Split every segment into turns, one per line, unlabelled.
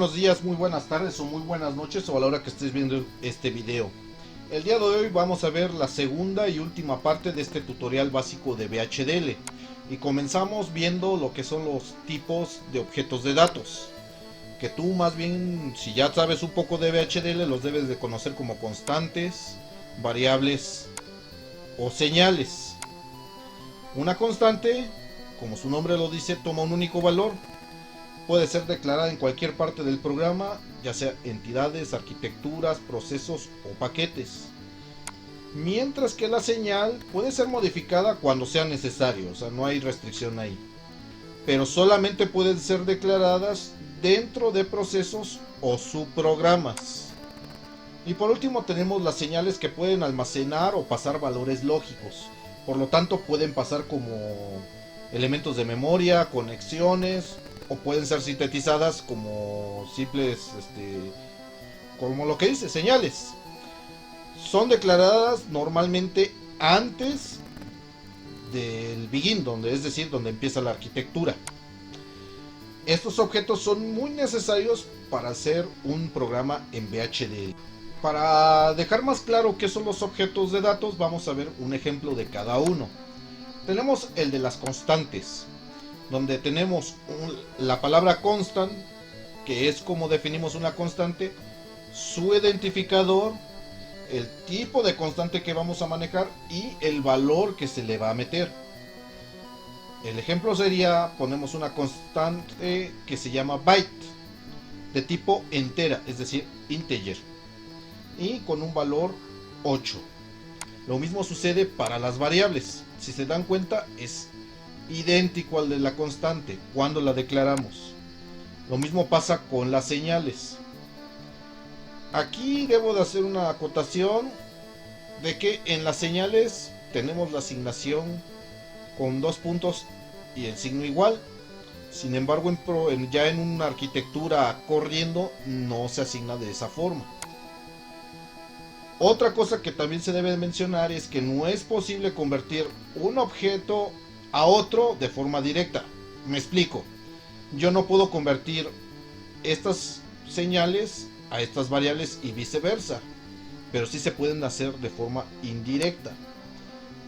buenos días, muy buenas tardes o muy buenas noches o a la hora que estés viendo este video. El día de hoy vamos a ver la segunda y última parte de este tutorial básico de VHDL. Y comenzamos viendo lo que son los tipos de objetos de datos. Que tú más bien, si ya sabes un poco de VHDL, los debes de conocer como constantes, variables o señales. Una constante, como su nombre lo dice, toma un único valor. Puede ser declarada en cualquier parte del programa, ya sea entidades, arquitecturas, procesos o paquetes. Mientras que la señal puede ser modificada cuando sea necesario, o sea, no hay restricción ahí. Pero solamente pueden ser declaradas dentro de procesos o subprogramas. Y por último tenemos las señales que pueden almacenar o pasar valores lógicos. Por lo tanto pueden pasar como elementos de memoria, conexiones, o pueden ser sintetizadas como simples, como lo que dice, señales. Son declaradas normalmente antes del begin, es decir, donde empieza la arquitectura. Estos objetos son muy necesarios para hacer un programa en VHDL. Para dejar más claro qué son los objetos de datos, vamos a ver un ejemplo de cada uno. Tenemos el de las constantes, donde tenemos la palabra constant, que es como definimos una constante, su identificador, el tipo de constante que vamos a manejar y el valor que se le va a meter. El ejemplo sería, ponemos una constante que se llama byte, de tipo entera, es decir, integer, y con un valor 8. Lo mismo sucede para las variables. Si se dan cuenta, es idéntico al de la constante cuando la declaramos. Lo mismo pasa con las señales. Aquí debo de hacer una acotación de que en las señales tenemos la asignación con 2 puntos y el signo igual. Sin embargo, ya en una arquitectura corriendo no se asigna de esa forma. Otra cosa que también se debe mencionar es que no es posible convertir un objeto a otro de forma directa. Me explico. Yo no puedo convertir estas señales a estas variables y viceversa, pero sí se pueden hacer de forma indirecta.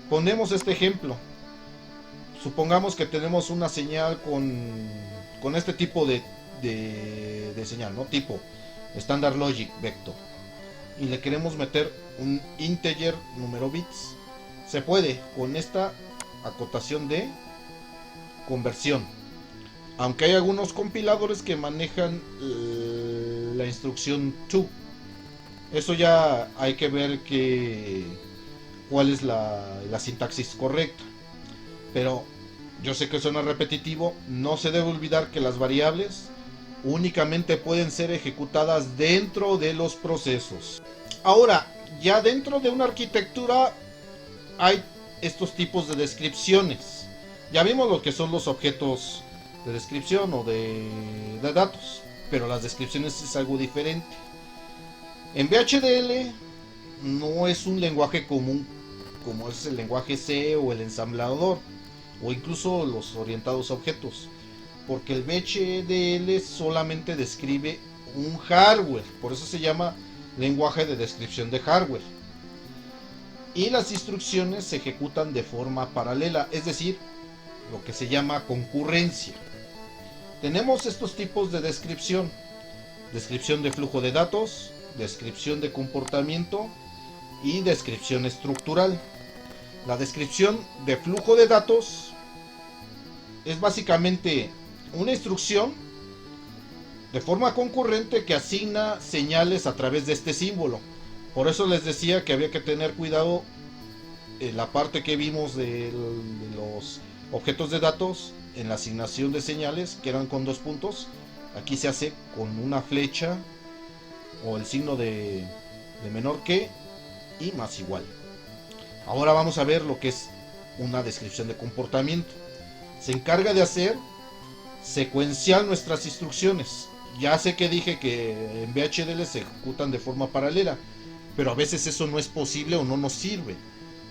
Ponemos este ejemplo. Supongamos que tenemos una señal con este tipo de señal, ¿no? Tipo Standard Logic Vector, y le queremos meter un integer número bits. Se puede con esta acotación de conversión, aunque hay algunos compiladores que manejan la instrucción to. Eso ya hay que ver cuál es la sintaxis correcta. Pero yo sé que suena repetitivo. No se debe olvidar que las variables únicamente pueden ser ejecutadas dentro de los procesos. Ahora, ya dentro de una arquitectura hay estos tipos de descripciones. Ya vimos lo que son los objetos de descripción o de datos, pero las descripciones es algo diferente. En VHDL no es un lenguaje común como es el lenguaje C o el ensamblador, o incluso los orientados a objetos, porque el VHDL solamente describe un hardware, por eso se llama lenguaje de descripción de hardware. Y las instrucciones se ejecutan de forma paralela, es decir, lo que se llama concurrencia. Tenemos estos tipos de descripción: descripción de flujo de datos, descripción de comportamiento y descripción estructural. La descripción de flujo de datos es básicamente una instrucción de forma concurrente que asigna señales a través de este símbolo. Por eso les decía que había que tener cuidado en la parte que vimos de los objetos de datos, en la asignación de señales, que eran con 2 puntos. Aquí se hace con una flecha o el signo de menor que y más igual. Ahora vamos a ver lo que es una descripción de comportamiento. Se encarga de hacer secuencial nuestras instrucciones. Ya sé que dije que en VHDL se ejecutan de forma paralela, pero a veces eso no es posible o no nos sirve,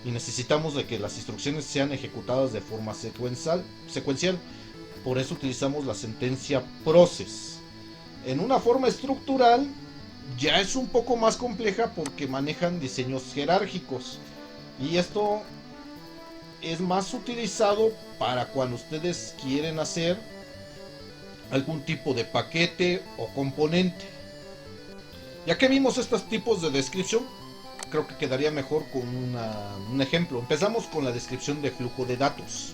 y necesitamos de que las instrucciones sean ejecutadas de forma secuencial. Por eso utilizamos la sentencia process. En una forma estructural ya es un poco más compleja porque manejan diseños jerárquicos. Y esto es más utilizado para cuando ustedes quieren hacer algún tipo de paquete o componente. Ya que vimos estos tipos de descripción, creo que quedaría mejor con un ejemplo. Empezamos con la descripción de flujo de datos,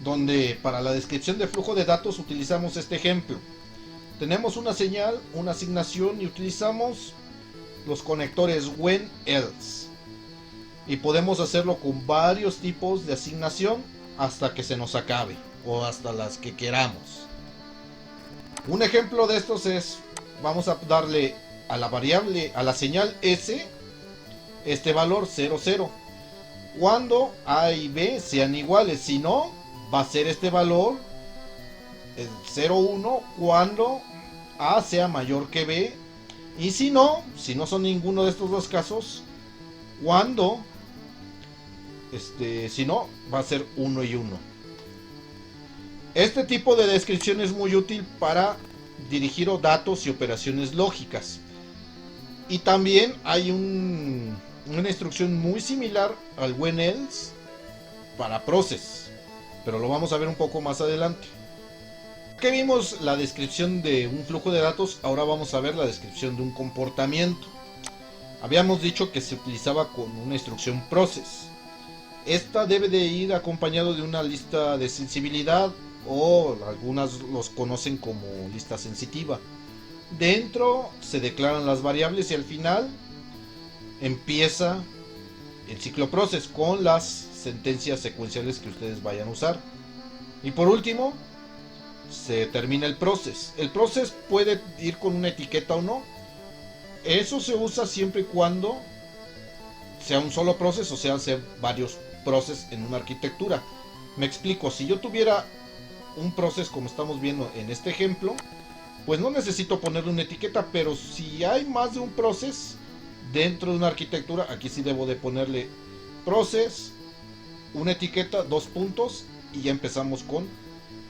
donde para la descripción de flujo de datos utilizamos este ejemplo. Tenemos una señal, una asignación y utilizamos los conectores when, else. Y podemos hacerlo con varios tipos de asignación hasta que se nos acabe o hasta las que queramos. Un ejemplo de estos es, vamos a darle a la variable, a la señal S, este valor 00 cuando A y B sean iguales. Si no, va a ser este valor 01 cuando A sea mayor que B, y si no son ninguno de estos dos casos, cuando si no, va a ser 1 y 1. Este tipo de descripción es muy útil para dirigir datos y operaciones lógicas. Y también hay una instrucción muy similar al when else para process, pero lo vamos a ver un poco más adelante. Que vimos la descripción de un flujo de datos, ahora vamos a ver la descripción de un comportamiento. Habíamos dicho que se utilizaba con una instrucción process. Esta debe de ir acompañado de una lista de sensibilidad, o algunas los conocen como lista sensitiva. Dentro se declaran las variables y al final empieza el ciclo process con las sentencias secuenciales que ustedes vayan a usar. Y por último, se termina el process. El process puede ir con una etiqueta o no. Eso se usa siempre y cuando sea un solo process, o sea varios process en una arquitectura. Me explico, si yo tuviera un process como estamos viendo en este ejemplo, pues no necesito ponerle una etiqueta, pero si hay más de un process dentro de una arquitectura, aquí sí debo de ponerle process, una etiqueta, 2 puntos, y ya empezamos con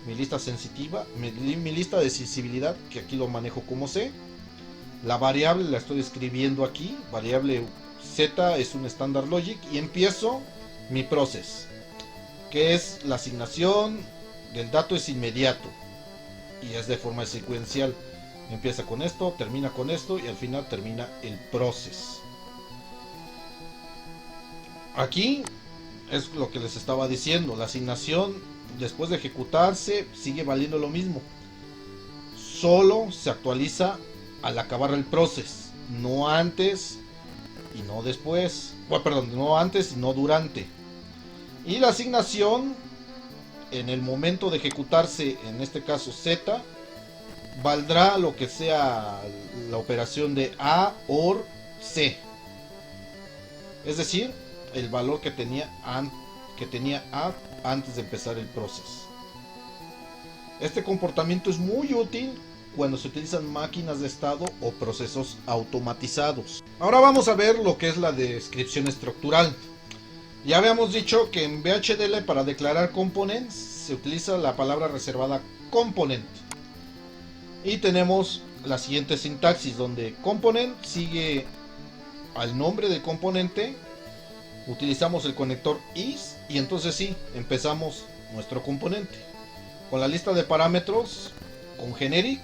mi lista sensitiva, mi lista de sensibilidad, que aquí lo manejo como C. La variable la estoy escribiendo aquí, variable Z es un standard logic, y empiezo mi process, que es la asignación del dato es inmediato y es de forma secuencial. Empieza con esto, termina con esto y al final termina el process. Aquí es lo que les estaba diciendo, la asignación después de ejecutarse sigue valiendo lo mismo, solo se actualiza al acabar el process, no antes y no después, no antes y no durante. Y la asignación en el momento de ejecutarse, en este caso Z, valdrá lo que sea la operación de A or C, es decir, el valor que tenía A antes de empezar el proceso. Este comportamiento es muy útil cuando se utilizan máquinas de estado o procesos automatizados. Ahora vamos a ver lo que es la descripción estructural. Ya habíamos dicho que en VHDL para declarar components se utiliza la palabra reservada component. Y tenemos la siguiente sintaxis donde component sigue al nombre del componente. Utilizamos el conector is y entonces sí, empezamos nuestro componente. Con la lista de parámetros con generic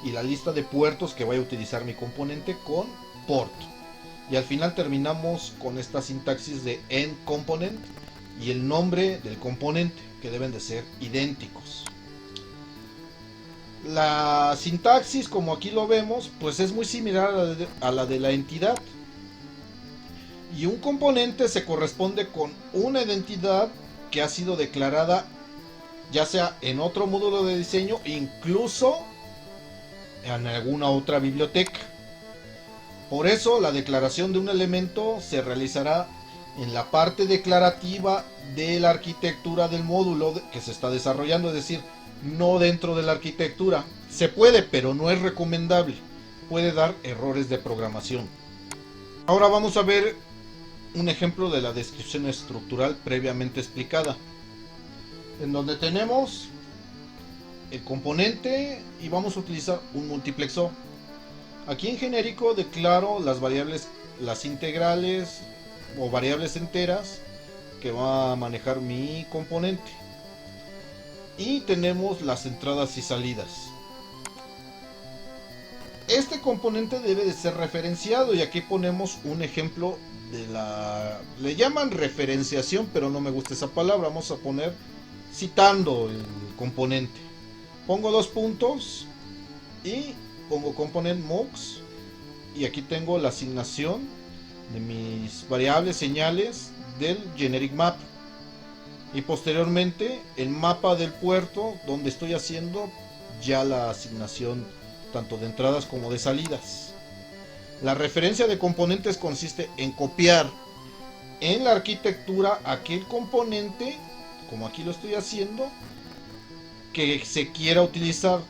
y la lista de puertos que voy a utilizar mi componente con port. Y al final terminamos con esta sintaxis de end component y el nombre del componente, que deben de ser idénticos. La sintaxis, como aquí lo vemos, pues es muy similar a la de la entidad. Y un componente se corresponde con una identidad que ha sido declarada ya sea en otro módulo de diseño, incluso en alguna otra biblioteca. Por eso la declaración de un elemento se realizará en la parte declarativa de la arquitectura del módulo que se está desarrollando, es decir, no dentro de la arquitectura. Se puede, pero no es recomendable. Puede dar errores de programación. Ahora vamos a ver un ejemplo de la descripción estructural previamente explicada, en donde tenemos el componente y vamos a utilizar un multiplexor. Aquí en genérico declaro las variables, las integrales o variables enteras que va a manejar mi componente. Y tenemos las entradas y salidas. Este componente debe de ser referenciado y aquí ponemos un ejemplo de la... Le llaman referenciación, pero no me gusta esa palabra. Vamos a poner citando el componente. Pongo dos puntos y pongo component mux y aquí tengo la asignación de mis variables señales del generic map y posteriormente el mapa del puerto donde estoy haciendo ya la asignación tanto de entradas como de salidas. La referencia de componentes consiste en copiar en la arquitectura aquel componente, como aquí lo estoy haciendo, que se quiera utilizar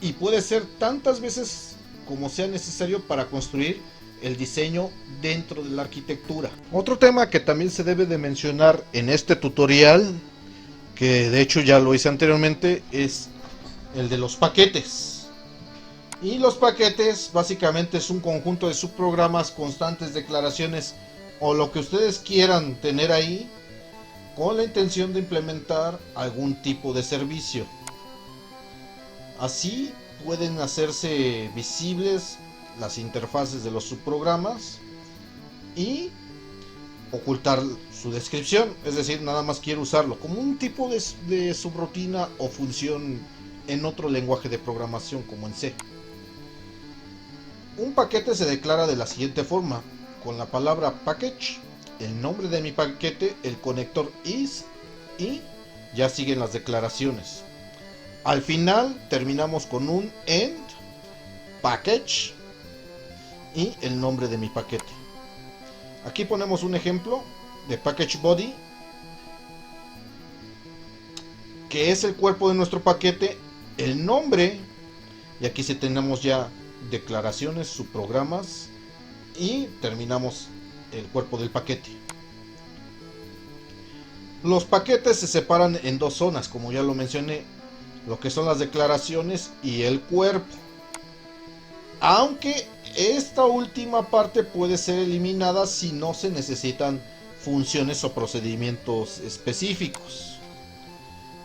y puede ser tantas veces como sea necesario para construir el diseño dentro de la arquitectura. Otro tema que también se debe de mencionar en este tutorial, que de hecho ya lo hice anteriormente, es el de los paquetes. Y los paquetes básicamente es un conjunto de subprogramas, constantes, declaraciones o lo que ustedes quieran tener ahí con la intención de implementar algún tipo de servicio. Así pueden hacerse visibles las interfaces de los subprogramas y ocultar su descripción, es decir, nada más quiero usarlo como un tipo de subrutina o función en otro lenguaje de programación como en C. Un paquete se declara de la siguiente forma: con la palabra package, el nombre de mi paquete, el conector is y ya siguen las declaraciones. Al final terminamos con un end package y el nombre de mi paquete. Aquí ponemos un ejemplo de package body, que es el cuerpo de nuestro paquete, el nombre, y aquí sí tenemos ya declaraciones, subprogramas y terminamos el cuerpo del paquete. Los paquetes se separan en dos zonas, como ya lo mencioné, lo que son las declaraciones y el cuerpo, aunque esta última parte puede ser eliminada si no se necesitan funciones o procedimientos específicos.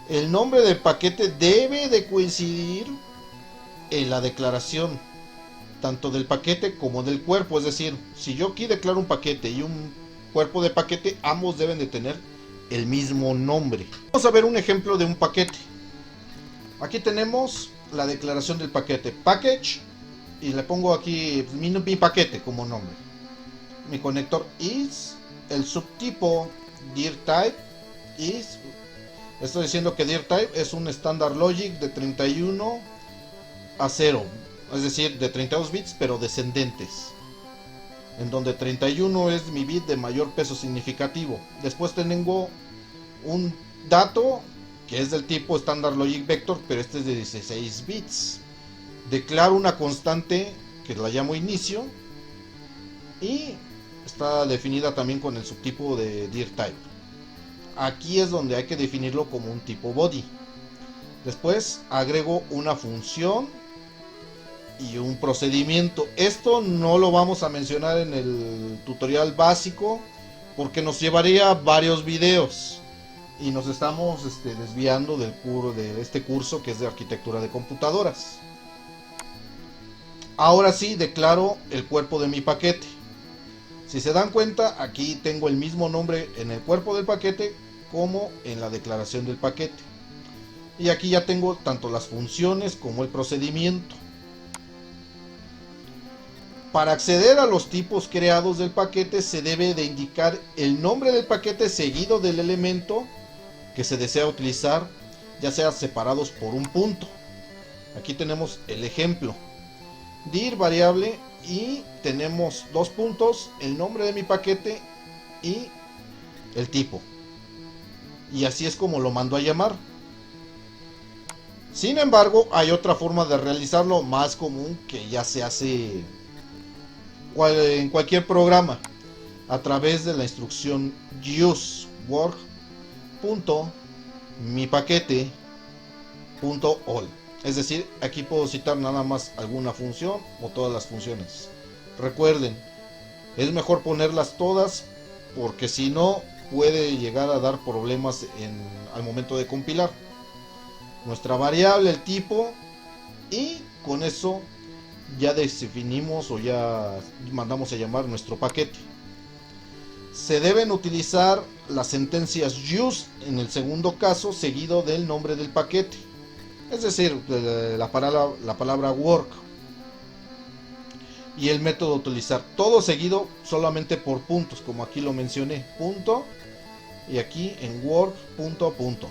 El nombre del paquete debe de coincidir en la declaración tanto del paquete como del cuerpo, es decir, si yo aquí declaro un paquete y un cuerpo de paquete, ambos deben de tener el mismo nombre. Vamos a ver un ejemplo de un paquete. Aquí tenemos la declaración del paquete package y le pongo aquí mi paquete como nombre. Mi conector is, el subtipo dir type is, estoy diciendo que dir type es un standard logic de 31 a 0, es decir, de 32 bits pero descendentes, en donde 31 es mi bit de mayor peso significativo. Después tengo un dato que es del tipo standard logic vector, pero este es de 16 bits. Declaro una constante que la llamo inicio y está definida también con el subtipo de dir type. Aquí es donde hay que definirlo como un tipo body. Después agrego una función y un procedimiento. Esto no lo vamos a mencionar en el tutorial básico porque nos llevaría varios videos y nos estamos desviando de este curso que es de arquitectura de computadoras. Ahora sí declaro el cuerpo de mi paquete. Si se dan cuenta, aquí tengo el mismo nombre en el cuerpo del paquete como en la declaración del paquete. Y aquí ya tengo tanto las funciones como el procedimiento. Para acceder a los tipos creados del paquete se debe de indicar el nombre del paquete seguido del elemento que se desea utilizar, ya sea separados por un punto. Aquí tenemos el ejemplo. Dir variable y tenemos dos puntos, el nombre de mi paquete y el tipo. Y así es como lo mando a llamar. Sin embargo, hay otra forma de realizarlo más común que ya se hace en cualquier programa a través de la instrucción use work.mipaquete .all. Es decir, aquí puedo citar nada más alguna función o todas las funciones. Recuerden, es mejor ponerlas todas porque si no puede llegar a dar problemas al momento de compilar. Nuestra variable, el tipo, y con eso ya definimos o ya mandamos a llamar nuestro paquete. Se deben utilizar las sentencias use en el segundo caso seguido del nombre del paquete, es decir, la palabra work, y el método utilizar todo seguido solamente por puntos, como aquí lo mencioné, punto, y aquí en work punto punto.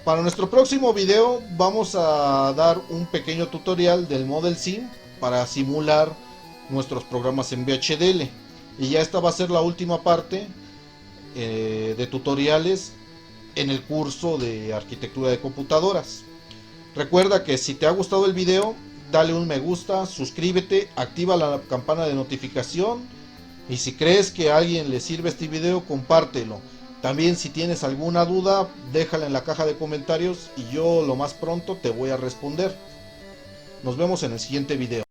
Para nuestro próximo video vamos a dar un pequeño tutorial del Model Sim para simular nuestros programas en VHDL, y ya esta va a ser la última parte de tutoriales en el curso de arquitectura de computadoras. Recuerda que si te ha gustado el video, dale un me gusta, suscríbete, activa la campana de notificación, y si crees que a alguien le sirve este video, compártelo. También si tienes alguna duda, déjala en la caja de comentarios y yo lo más pronto te voy a responder. Nos vemos en el siguiente video.